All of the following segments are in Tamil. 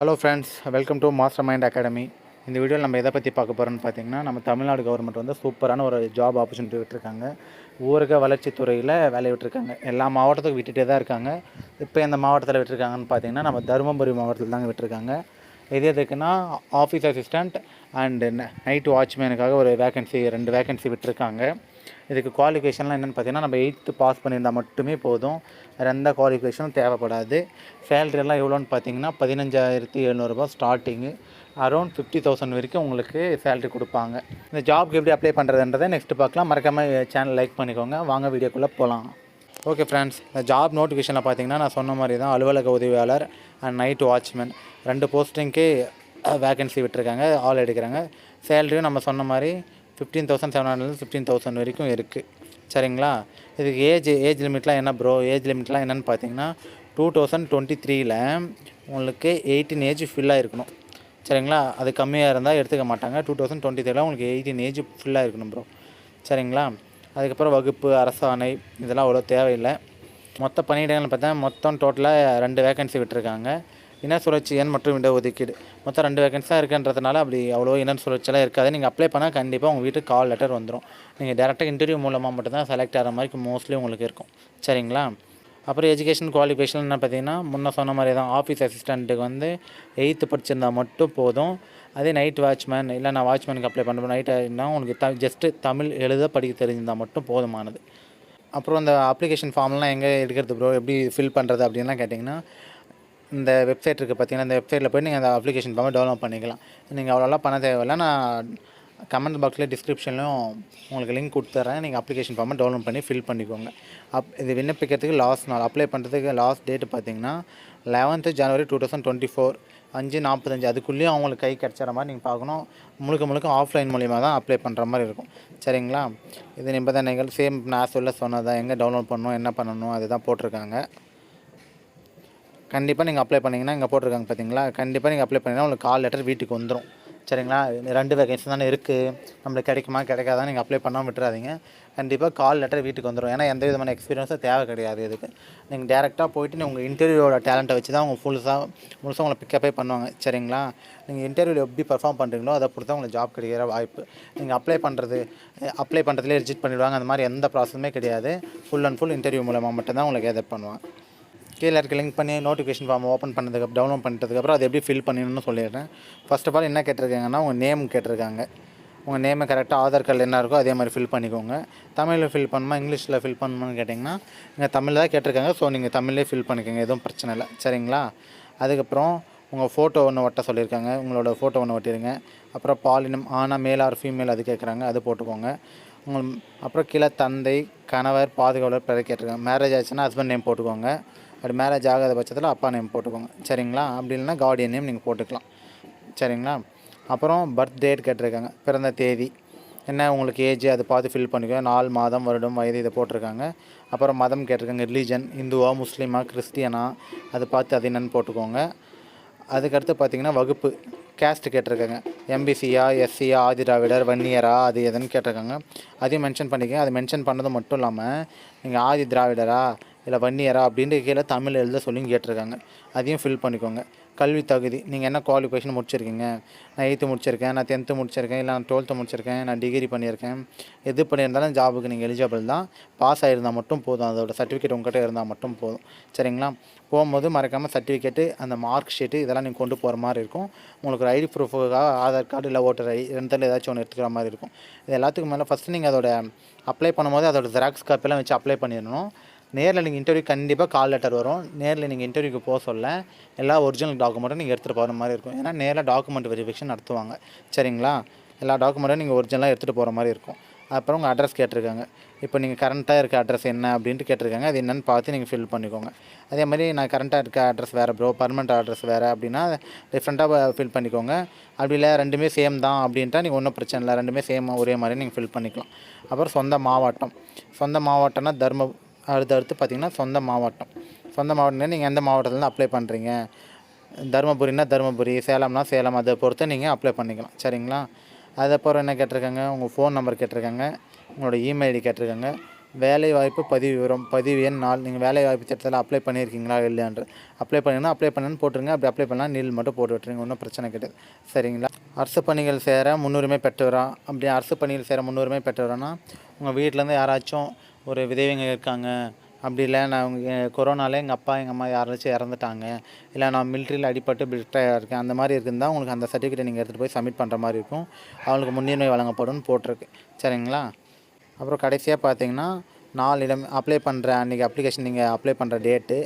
Hello friends, welcome to master mind academy. இந்த வீடியோவில் நம்ம எதை பற்றி பார்க்க போகிறோம்னு பார்த்தீங்கன்னா, நம்ம தமிழ்நாடு கவர்மெண்ட் வந்து சூப்பரான ஒரு ஜாப் ஆப்பர்ச்சுனிட்டி விட்டுருக்காங்க. ஊரக வளர்ச்சித்துறையில் வேலையை விட்டுருக்காங்க. எல்லா மாவட்டத்துக்கும் விட்டுட்டே தான் இருக்காங்க. இப்போ எந்த மாவட்டத்தில் விட்டுருக்காங்கன்னு பார்த்தீங்கன்னா, நம்ம தருமபுரி மாவட்டத்தில் தாங்க விட்டுருக்காங்க. இது எதுக்குன்னா, ஆஃபீஸ் அசிஸ்டண்ட் அண்டு நைட் வாட்ச்மேனுக்காக ஒரு வேகன்சி 2 வேகன்சி விட்டுருக்காங்க. இதுக்கு குவாலிஃபிகேஷன்லாம் என்னென்னு பார்த்தீங்கன்னா, நம்ம 8th பாஸ் பண்ணியிருந்தால் மட்டுமே போதும். வேறு எந்த குவாலிஃபிகேஷனும் தேவைப்படாது. சேலரியெல்லாம் எவ்வளோன்னு பார்த்தீங்கன்னா, 15,700 ஸ்டார்டிங்கு. அரௌண்ட் 50,000 வரைக்கும் உங்களுக்கு சேலரி கொடுப்பாங்க. இந்த ஜாப்க்கு எப்படி அப்ளை பண்ணுறதுன்றதை நெக்ஸ்ட்டு பார்க்கலாம். மறக்காமல் சேனல் லைக் பண்ணிக்கோங்க. வாங்க வீடியோக்குள்ளே போகலாம். ஓகே ஃப்ரெண்ட்ஸ், இந்த ஜாப் நோட்டிஃபிகேஷனில் பார்த்தீங்கன்னா, நான் சொன்ன மாதிரி தான் அலுவலக உதவியாளர் அண்ட் நைட் வாட்ச்மேன் 2 போஸ்டிங்க்கு வேகன்சி விட்டுருக்காங்க. ஆள் எடுக்கிறாங்க. சேலரியும் நம்ம சொன்ன மாதிரி 15,700 15,000 வரைக்கும் இருக்குது. சரிங்களா? இதுக்கு ஏஜ் லிமிட்லாம் என்ன ப்ரோ? ஏஜ் லிமிட்லாம் என்னென்னு பார்த்தீங்கன்னா, 2023ல் உங்களுக்கு 18 ஏஜ் ஃபில்லாக இருக்கணும். சரிங்களா? அது கம்மியாக இருந்தால் எடுத்துக்க மாட்டாங்க. 2023ல் உங்களுக்கு 18 ஏஜ் ஃபுல்லாக இருக்கணும் ப்ரோ. சரிங்களா? அதுக்கப்புறம் வகுப்பு, அரசாணை இதெல்லாம் அவ்வளோ தேவையில்லை. மொத்த பணியிடங்கள்னு பார்த்தா மொத்தம் டோட்டலாக 2 வேகன்சி விட்டுருக்காங்க. இன சுழற்சி எண் மற்றும் இட ஒதுக்கீடு மொத்தம் 2 வேகன்சி தான் இருக்குன்றதுனால அப்படி அவ்வளோ இன சுழற்சியெல்லாம் இருக்காது. நீங்கள் அப்ளை பண்ணால் கண்டிப்பாக உங்கள் வீட்டுக்கு கால் லெட்டர் வந்துடும். நீங்கள் டேரெக்டாக இன்டர்வியூ மூலமாக மட்டும்தான் செலக்ட் ஆகிற மாதிரி மோஸ்ட்லி உங்களுக்கு இருக்கும். சரிங்களா? அப்புறம் எஜுகேஷன் குவாலிஃபிகேஷன் என்ன பார்த்தீங்கன்னா, முன்ன சொன்ன மாதிரி தான் ஆஃபீஸ் அசிஸ்டண்ட்டுக்கு வந்து 8th படிச்சிருந்தால் மட்டும் போதும். அதே நைட் வாட்ச்மேன் இல்லை நான் வாட்ச்மேனுக்கு அப்ளை பண்ணுறேன் நைட்டாக உங்களுக்கு ஜஸ்ட்டு தமிழ் எழுத படிக்க தெரிஞ்சிருந்தால் மட்டும் போதுமானது. அப்புறம் இந்த அப்ளிகேஷன் ஃபார்ம்லாம் எங்கே எடுக்கிறது ப்ரோ, எப்படி ஃபில் பண்ணுறது அப்படின்லாம் கேட்டிங்கன்னா, இந்த வெப்சைட் இருக்குது பார்த்தீங்கன்னா, இந்த வெப்சைட்டில் போய்ட்டு நீங்கள் அந்த அப்ளிகேஷன் ஃபார்மை டவுன்லோட் பண்ணிக்கலாம். நீங்கள் அவ்வளோலாம் பண்ண தேவையில்லை. நான் கமெண்ட் பாக்ஸில் டிஸ்கிரிப்ஷன்லையும் உங்களுக்கு லிங்க் கொடுத்துட்றேன். நீங்கள் அப்ளிகேஷன் ஃபார்மை டவுன்லோட் பண்ணி ஃபில் பண்ணிக்கோங்க. இது விண்ணப்பிக்கிறதுக்கு லாஸ்ட் நாள், அப்ளை பண்ணுறதுக்கு லாஸ்ட் டேட்டு பார்த்தீங்கன்னா 11th January 2024 5:45 அதுக்குள்ளேயும் அவங்களுக்கு கை கிடச்சிற மாதிரி நீங்கள் பார்க்கணும். முழுக்க ஆஃப்லைன் மூலிமா தான் அப்ளை பண்ணுற மாதிரி இருக்கும். சரிங்களா? இது நிபந்தனைகள் சேம் நான் சொன்னதான். எங்கே டவுன்லோட் பண்ணணும், என்ன பண்ணணும் அதுதான் போட்டிருக்காங்க. கண்டிப்பாக நீங்கள் அப்ளை பண்ணிங்கன்னா இங்கே போட்டிருக்காங்க பார்த்தீங்களா, கண்டிப்பாக நீங்கள் அப்ளை பண்ணிங்கன்னா உங்களுக்கு கால் லெட்டர் வீட்டுக்கு வந்துடும். சரிங்களா? 2 வேகன்சி தானே இருக்குது, நம்மளுக்கு கிடைக்குமா கிடைக்காதான் நீங்கள் அப்ளை பண்ணாமல் விட்டுறாதீங்க. கண்டிப்பாக கால் லெட்டர் வீட்டுக்கு வந்துடும். ஏன்னா எந்த விதமான எக்ஸ்பீரியன்ஸும் தேவை கிடையாது. இதுக்கு நீங்கள் டேரெக்டாக போய்ட்டு உங்கள் இன்டர்வியூவோட டேலண்ட்டை வச்சு தான் அவங்க முழுசாக உங்களை பிக்கப்பே பண்ணுவாங்க. சரிங்களா? நீங்கள் இன்டர்வியூவில் எப்படி பர்ஃபார்ம் பண்ணுறீங்களோ அதை பொறுத்து தான் உங்களுக்கு ஜாப் கிடைக்கிற வாய்ப்பு. நீங்கள் அப்ளை பண்ணுறதுலேயே ரிஜெக்ட் பண்ணிவிடுவாங்க. அந்த மாதிரி எந்த ப்ராசஸுமே கிடையாது. ஃபுல் அண்ட் ஃபுல் இன்டர்வியூ மூலமாக மட்டும்தான் உங்களுக்கு எதை பண்ணுவாங்க. கீழே இருக்க லிங்க் பண்ணி நோட்டிஃபிகேஷன் ஃபார்ம் ஓப்பன் பண்ணதுக்கு டவுன்லோட் பண்ணிட்டதுக்கப்புறம் அது எப்படி ஃபில் பண்ணணும்னு சொல்லிடுறேன். ஃபர்ஸ்ட் ஆஃப் ஆல் என்ன கேட்டிருக்காங்கன்னா, உங்கள் நேம் கேட்டிருக்காங்க. உங்கள் நேமை கரெக்டாக ஆதார் கார்டில் என்ன இருக்கோ அதே மாதிரி ஃபில் பண்ணிக்கோங்க. தமிழில் ஃபில் பண்ணணுமா இங்கிலீஷில் ஃபில் பண்ணணும்னு கேட்டிங்கன்னா, இங்கே தமிழில் தான் கேட்டிருக்காங்க. ஸோ நீங்கள் தமிழ்லேயே ஃபில் பண்ணிக்கோங்க, எதுவும் பிரச்சனை இல்லை. சரிங்களா? அதுக்கப்புறம் உங்கள் ஃபோட்டோ ஒன்று ஒட்ட சொல்லியிருக்காங்க. உங்களோட ஃபோட்டோ ஒன்று ஒட்டிடுங்க. அப்புறம் பாலினம் ஆனா மேல் ஆர் ஃபீமேல் அது கேட்குறாங்க, அது போட்டுக்கோங்க. அப்புறம் கீழே தந்தை, கணவர், பாதுகாவலர் பேரை கேட்டிருக்காங்க. மேரேஜ் ஆச்சுன்னா ஹஸ்பண்ட் நேம் போட்டுக்கோங்க. அப்படி மேரேஜ் ஆகாத பட்சத்தில் அப்பா நேம் போட்டுக்கோங்க. சரிங்களா? அப்படி இல்லைனா கார்டியன் நேம் நீங்கள் போட்டுக்கலாம். சரிங்களா? அப்புறம் பர்த் டேட் கேட்டிருக்காங்க, பிறந்த தேதி என்ன, உங்களுக்கு ஏஜ் அது பார்த்து ஃபில் பண்ணிக்கோங்க. நாள், மாதம், வருடம், வயது இதை போட்டிருக்காங்க. அப்புறம் மதம் கேட்டிருக்காங்க, ரிலீஜன் இந்துவா முஸ்லீமா கிறிஸ்டியனா அது பார்த்து அது என்னென்னு போட்டுக்கோங்க. அதுக்கடுத்து பார்த்திங்கன்னா வகுப்பு கேஸ்ட்டு கேட்டிருக்காங்க, எம்பிசியா எஸ்சியா ஆதி திராவிடர் வன்னியரா அது எதுன்னு கேட்டிருக்காங்க. அதையும் மென்ஷன் பண்ணிக்கோங்க. அது மென்ஷன் பண்ணது மட்டும் இல்லாமல் நீங்கள் ஆதி திராவிடரா இல்லை வன்னியரா அப்படின்ட்டு கீழே தமிழ் எழுத சொல்லி கேட்டிருக்காங்க. அதையும் ஃபில் பண்ணிக்கோங்க. கல்வி தகுதி நீங்கள் என்ன குவாலிஃபிகேஷன் முடிச்சிருக்கீங்க, நான் 8th முடிச்சிருக்கேன், நான் 10th முடிச்சிருக்கேன், இல்லை நான் 12th முடிச்சிருக்கேன், நான் டிகிரி பண்ணியிருக்கேன், எது பண்ணியிருந்தாலும் ஜாபுக்கு நீங்கள் எலிஜிபிள் தான். பாஸ் ஆகிருந்தால் மட்டும் போதும். அதோட சர்டிஃபிகேட் உங்கள்கிட்ட இருந்தால் மட்டும் போதும். சரிங்களா? போகும்போது மறக்காமல் சர்டிஃபிகேட்டு அந்த மார்க் ஷீட்டு இதெல்லாம் நீங்கள் கொண்டு போகிற மாதிரி இருக்கும். உங்களுக்கு ஒரு ஐடி ப்ரூஃபுக்காக ஆதார் கார்டு இல்லை ஓட்டர் ஐடி ரெண்டில் ஏதாச்சும் ஒன்று எடுத்துக்கிற மாதிரி இருக்கும். இது எல்லாத்துக்கும் மேலே ஃபஸ்ட்டு நீங்கள் அதோட அப்ளை பண்ணும்போது அதோட ஜெராக்ஸ் காப்பியெல்லாம் வச்சு அப்ளை பண்ணிடணும். நேரில் நீங்கள் இன்டர்வியூ கண்டிப்பாக கால் லெட்டர் வரும். நேரில் நீங்கள் இன்டர்வியூக்கு போக சொல்ல எல்லா ஒரிஜினல் டாக்குமெண்ட்டும் நீங்கள் எடுத்துகிட்டு போகிற மாதிரி இருக்கும். ஏன்னா நேரில் டாக்குமெண்ட் வெரிஃபிகேஷன் நடத்துவாங்க. சரிங்களா? எல்லா டாக்குமெண்ட்டும் நீங்கள் ஒரிஜினலாக எடுத்துகிட்டு போகிற மாதிரி இருக்கும். அப்புறம் உங்கள் அட்ரஸ் கேட்டிருக்காங்க. இப்போ நீங்கள் கரண்ட்டாக இருக்க அட்ரஸ் என்ன அப்படின்ட்டு கேட்டிருக்காங்க. அது என்னென்னு பார்த்து நீங்கள் ஃபில் பண்ணிக்கோங்க. அதே மாதிரி நான் கரண்ட்டாக இருக்க அட்ரஸ் வேறு ப்ரோ, பர்மனெண்ட் அட்ரஸ் வேறு அப்படின்னா டிஃப்ரெண்ட்டாக ஃபில் பண்ணிக்கோங்க. அப்படி இல்லை ரெண்டுமே சேம் தான் அப்படின்ட்டா நீங்கள் ஒன்றும் பிரச்சனை இல்லை, ரெண்டுமே சேம் ஒரே மாதிரி நீங்கள் ஃபில் பண்ணிக்கலாம். அப்புறம் சொந்த மாவட்டம்னா அடுத்து பார்த்திங்கன்னா சொந்த மாவட்டம் நீங்கள் எந்த மாவட்டத்துலேருந்து அப்ளை பண்ணுறீங்க. தருமபுரினா தருமபுரி, சேலம்னா சேலம், அதை பொறுத்து நீங்கள் அப்ளை பண்ணிக்கலாம். சரிங்களா? அதுக்கப்புறம் என்ன கேட்டிருக்காங்க, உங்கள் ஃபோன் நம்பர் கேட்டிருக்காங்க, உங்களோட இமெயில் ஐடி கேட்டிருக்காங்க, வேலைவாய்ப்பு பதிவு விவரம், பதிவு எண் நாள், நீங்கள் வேலைவாய்ப்பு திட்டத்தில் அப்ளை பண்ணியிருக்கீங்களா இல்லையான்ற அப்ளை பண்ணிங்கன்னா அப்ளை பண்ணுன்னு போட்டுருங்க. அப்படி அப்ளை பண்ணலாம் நீல் மட்டும் போட்டு விட்டுருங்க, ஒன்றும் பிரச்சனை கிடையாது. சரிங்களா? அரசு பணிகள் சேர முன்னுரிமை பெற்றவரா? அப்படி அரசு பணிகள் சேர முன்னுரிமை பெற்றவரானா உங்கள் வீட்டிலேருந்து யாராச்சும் ஒரு விதவைங்க இருக்காங்க, அப்படி இல்லை நான் கொரோனாவில் எங்கள் அப்பா எங்கள் அம்மா யாராச்சும் இறந்துட்டாங்க, இல்லை நான் மிலிட்ரியில் அடிபட்டு பிரிட்டாக இருக்கேன், அந்த மாதிரி இருக்குதுன்னா உங்களுக்கு அந்த சர்டிஃபிகேட்டை நீங்கள் எடுத்துகிட்டு போய் சப்மிட் பண்ணுற மாதிரி இருக்கும். அவங்களுக்கு முன்னுரிமை வழங்கப்படும்னு போட்டிருக்கு. சரிங்களா? அப்புறம் கடைசியாக பார்த்தீங்கன்னா 4 இடம் அப்ளை பண்ணுற அன்றைக்கி அப்ளிகேஷன் நீங்கள் அப்ளை பண்ணுற டேட்டு,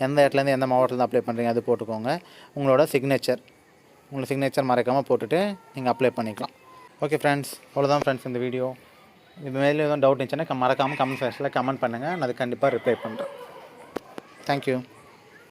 எந்த இடத்துலேருந்து எந்த மாவட்டத்துலேருந்து அப்ளை பண்ணுறீங்க அது போட்டுக்கோங்க. உங்களோட சிக்னேச்சர் மறக்காமல் போட்டுட்டு நீங்கள் அப்ளை பண்ணிக்கலாம். ஓகே ஃப்ரெண்ட்ஸ், அவ்வளோதான் ஃப்ரெண்ட்ஸ் இந்த வீடியோ. இது மேலே எதுவும் டவுட் இருந்துச்சுன்னா மறக்காமல் கமெண்ட் செக்ஷனில் கமெண்ட் பண்ணுங்கள், நான் அது கண்டிப்பாக ரிப்ளை பண்ணுறேன். தேங்க்யூ.